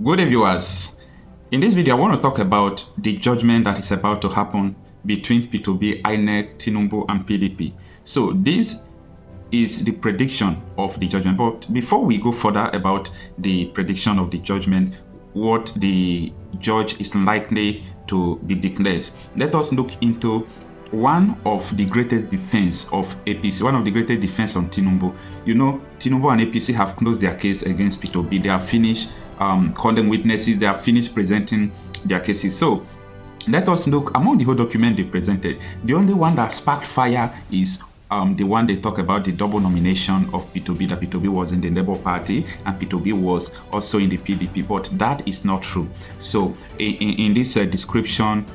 Good day, viewers. In this video, I want to talk about the judgment that is about to happen between P2B, INEC, Tinubu, and PDP. So this is the prediction of the judgment. But before we go further about the prediction of the judgment, what the judge is likely to be declared, let us look into one of the greatest defense of APC, one of the greatest defense on Tinubu. You know, Tinubu and APC have closed their case against P2B. They have finished calling witnesses. They have finished presenting their cases. So let us look among the whole document they presented. The only one that sparked fire is the one they talk about, the double nomination of P2B, that P2B was in the Labour Party and P2B was also in the PDP, but that is not true. So in this description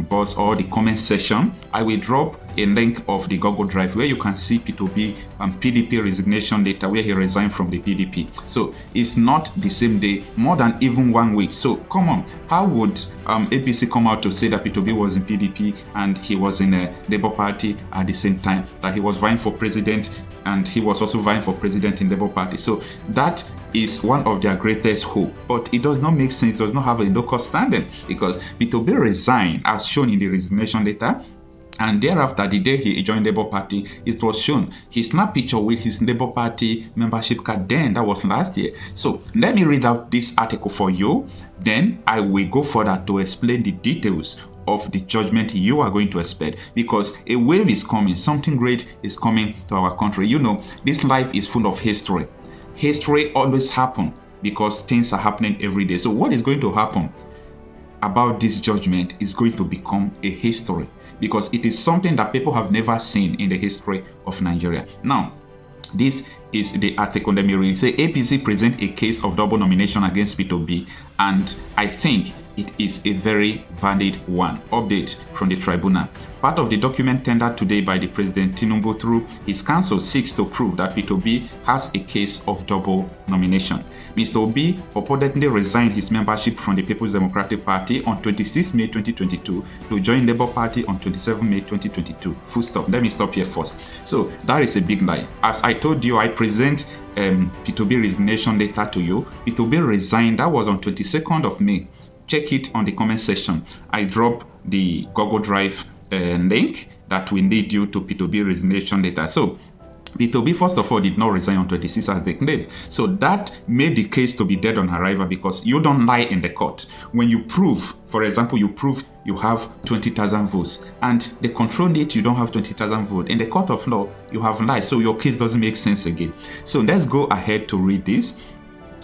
box or the comment section, I will drop a link of the Google Drive where you can see P2B and PDP resignation letter where he resigned from the PDP. So it's not the same day, more than even 1 week. So come on, how would APC come out to say that P2B was in PDP and he was in a Labour Party at the same time, that he was vying for president and he was also vying for president in Labour Party? So that is one of their greatest hope, but it does not make sense, does not have a local standing, because P2B resigned as shown in the resignation letter. And thereafter, the day he joined Labour Party, it was shown his snap picture with his Labour Party membership card. Then that was last year. So let me read out this article for you. Then I will go further to explain the details of the judgment you are going to expect, because a wave is coming. Something great is coming to our country. You know, this life is full of history. History always happens because things are happening every day. So what is going to happen about this judgment is going to become a history, because it is something that people have never seen in the history of Nigeria. Now, this is the article. Let me read. Say APC present a case of double nomination against P2B, and I think it is a very valid one. Update from the tribunal. Part of the document tendered today by the President Tinubu through his counsel seeks to prove that P2B has a case of double nomination. Mr. Obi purportedly resigned his membership from the People's Democratic Party on 26 May 2022 to join Labour Party on 27 May 2022. Full stop. Let me stop here first. So that is a big lie. As I told you, I present P2B resignation letter to you. P2B resigned. That was on 22nd of May. Check it on the comment section. I drop the Google Drive link that will lead you to P2B resignation letter. So P2B, first of all, did not resign on 26 as they claimed. So that made the case to be dead on arrival, because you don't lie in the court. When you prove, for example, you prove you have 20,000 votes and the control it, you don't have 20,000 votes. In the court of law, you have lied. So your case doesn't make sense again. So let's go ahead to read this.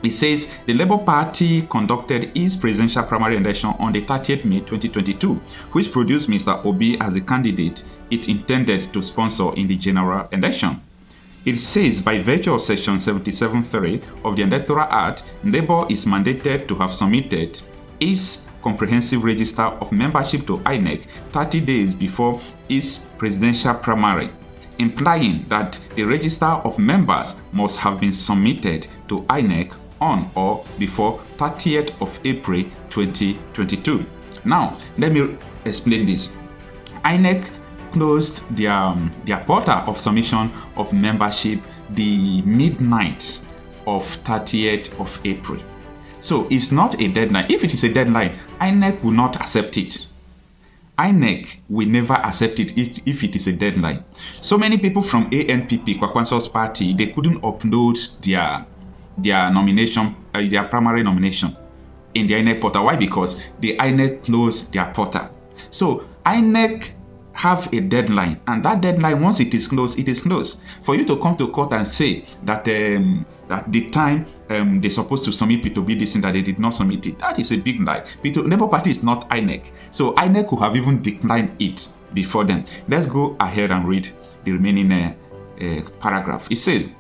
It says the Labour Party conducted its presidential primary election on the 30th May 2022, which produced Mr. Obi as the candidate it intended to sponsor in the general election. It says by virtue of section 77(3) of the Electoral Act, Labour is mandated to have submitted its comprehensive register of membership to INEC 30 days before its presidential primary, implying that the register of members must have been submitted to INEC on or before 30th of April 2022. Now, let me explain this. INEC closed their portal of submission of membership the midnight of 30th of April. So it's not a deadline. If it is a deadline, INEC will not accept it. INEC will never accept it if it is a deadline. So many people from ANPP, Kwakwanso's party, they couldn't upload their nomination, their primary nomination in the INEC portal. Why? Because the INEC closed their portal. So INEC have a deadline, and that deadline, once it is closed, it is closed. For you to come to court and say that that the time they're supposed to submit P2B this thing that they did not submit it, that is a big lie. Labour Party is not INEC, so INEC could have even declined it before them. Let's go ahead and read the remaining paragraph. It says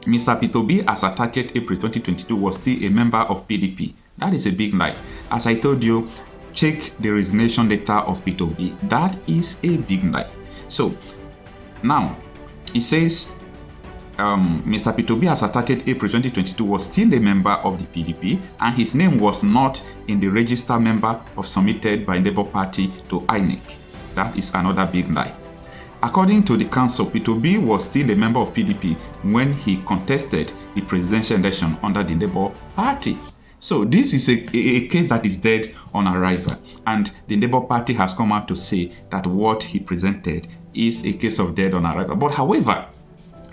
Mr. P2B, as at 30th April 2022, was still a member of PDP. That is a big lie. As I told you, check the resignation letter of P2B. That is a big lie. So now it says Mr. P2B, as at 30th April 2022, was still a member of the PDP, and his name was not in the register member of submitted by Labour Party to INEC. That is another big lie. According to the council, P2B was still a member of PDP when he contested the presidential election under the Labour Party. So this is a case that is dead on arrival, and the Labour Party has come out to say that what he presented is a case of dead on arrival. But however,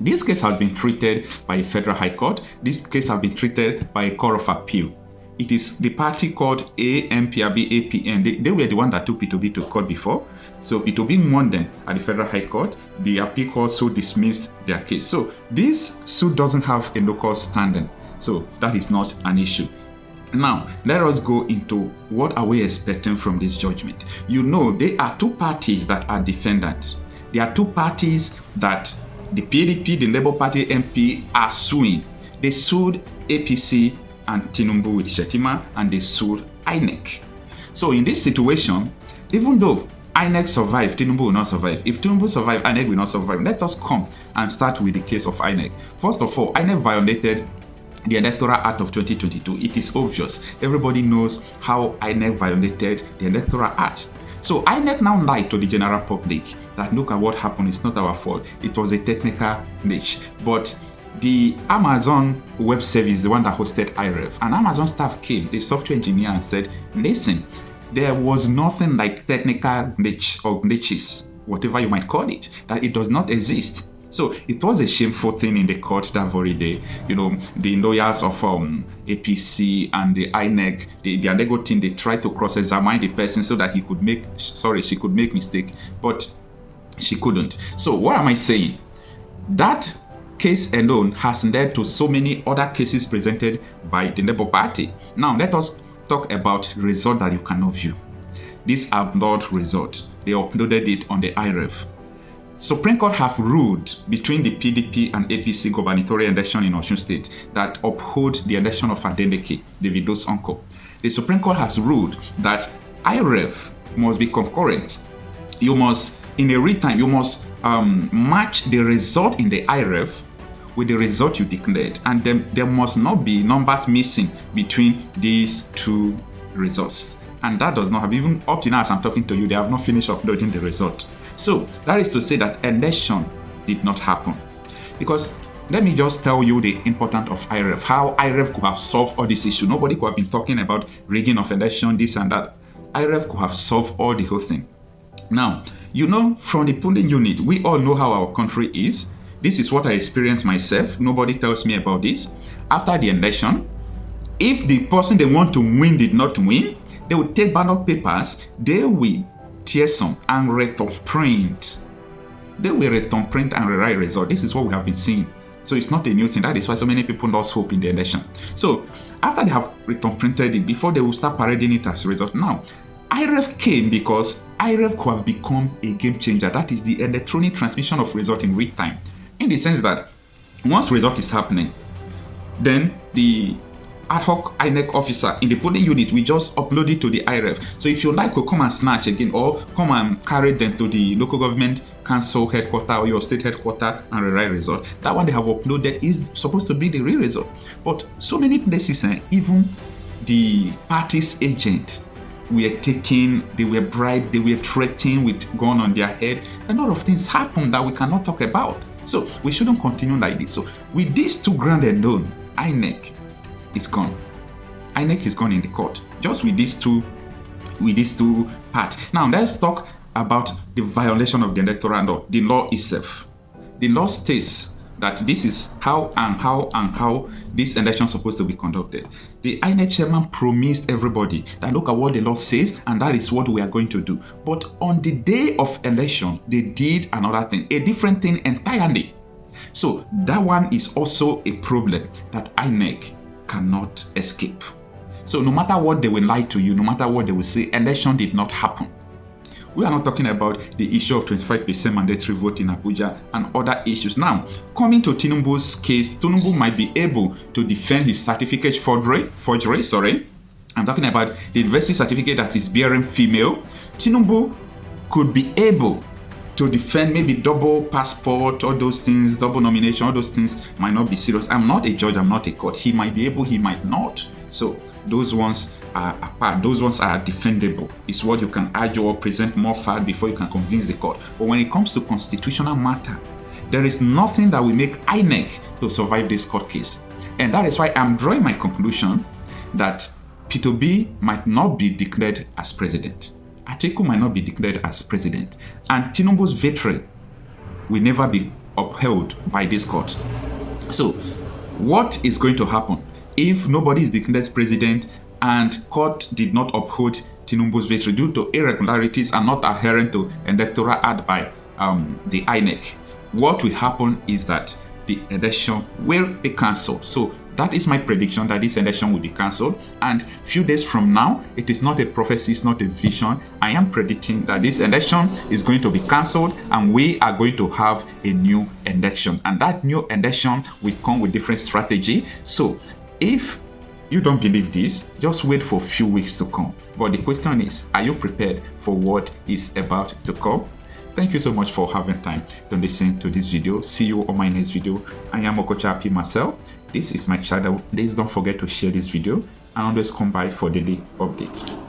this case has been treated by a federal high court. This case has been treated by a court of appeal. It is the party called AMPRB-APN. They were the one that took P2B to court before. So P2B won them at the federal high court. The appeal court so dismissed their case. So this suit doesn't have a local standing. So that is not an issue. Now, let us go into what are we expecting from this judgment. You know, there are two parties that are defendants. There are two parties that the PDP, the Labour Party MP, are suing. They sued APC and Tinubu with Shetima, and they sued INEC. So in this situation, even though INEC survived, Tinubu will not survive. If Tinubu survives, INEC will not survive. Let us come and start with the case of INEC. First of all, INEC violated the Electoral Act of 2022. It is obvious. Everybody knows how INEC violated the Electoral Act. So INEC now lied to the general public that look at what happened, it's not our fault. It was a technical glitch. But the Amazon Web Service, the one that hosted IREF, and Amazon staff came, the software engineer, and said, listen, there was nothing like technical glitch or glitches, whatever you might call it, that it does not exist. So it was a shameful thing in the court that very day. You know, the lawyers of APC and the INEC, their legal team, they tried to cross-examine the person so that she could make mistake, but she couldn't. So what am I saying? That case alone has led to so many other cases presented by the Labour Party. Now let us talk about results that you cannot view. These are blood results. They uploaded it on the IREF. Supreme Court have ruled between the PDP and APC gubernatorial election in Osun State that uphold the election of Adeleke, Davido's uncle. The Supreme Court has ruled that IREF must be concurrent. You must, in a real time, you must match the result in the IREF with the result you declared, and then there must not be numbers missing between these two results. And that does not have, even up to now as I'm talking to you, they have not finished uploading the result. So that is to say that election did not happen. Because let me just tell you the importance of IREF, how IREF could have solved all this issue. Nobody could have been talking about rigging of election, this and that. IREF could have solved all the whole thing. Now, you know, from the polling unit, we all know how our country is. This is what I experienced myself. Nobody tells me about this. After the election, if the person they want to win did not win, they will take ballot papers, they will tear some and return print. They will return print and rewrite result. This is what we have been seeing. So it's not a new thing. That is why so many people lost hope in the election. So after they have return printed it, before they will start parading it as a result. Now, IREF came because IREF could have become a game changer. That is the electronic transmission of result in real time. In the sense that once result is happening, then the ad hoc INEC officer in the polling unit, we just upload it to the IREF. So if you like, we'll come and snatch again or come and carry them to the local government council headquarters or your state headquarters and rewrite result. That one they have uploaded is supposed to be the real result. But so many places, even the party's agent were taken, they were bribed, they were threatened with gun on their head. A lot of things happened that we cannot talk about. So we shouldn't continue like this. So with these two grounds alone, INEC is gone. INEC is gone in the court. Just with these two parts. Now let's talk about the violation of the electoral law, the law itself. The law states that this is how this election is supposed to be conducted. The INEC chairman promised everybody that look at what the law says and that is what we are going to do. But on the day of election, they did another thing, a different thing entirely. So that one is also a problem that INEC cannot escape. So no matter what they will lie to you, no matter what they will say, election did not happen. We are not talking about the issue of 25% mandatory vote in Abuja and other issues. Now, coming to Tinubu's case, Tinubu might be able to defend his certificate forgery. I'm talking about the university certificate that is bearing female. Tinubu could be able to defend maybe double passport, all those things, double nomination, all those things might not be serious. I'm not a judge, I'm not a court. He might be able, he might not. So those ones are apart. Those ones are defendable. It's what you can argue or present more facts before you can convince the court. But when it comes to constitutional matter, there is nothing that will make INEC to survive this court case. And that is why I'm drawing my conclusion that P2B might not be declared as president. Atiku might not be declared as president. And Tinubu's victory will never be upheld by this court. So, what is going to happen if nobody is declared president and court did not uphold Tinubu's victory due to irregularities and not adherent to electoral act by the INEC? What will happen is that the election will be cancelled. So that is my prediction, that this election will be cancelled. And few days from now, it is not a prophecy, it's not a vision. I am predicting that this election is going to be cancelled and we are going to have a new election. And that new election will come with different strategy. So if you don't believe this, just wait for a few weeks to come. But the question is, are you prepared for what is about to come? Thank you so much for having time to listen to this video. See you on my next video. I am Okocha Marcel. This is my channel. Please don't forget to share this video and always come by for daily updates.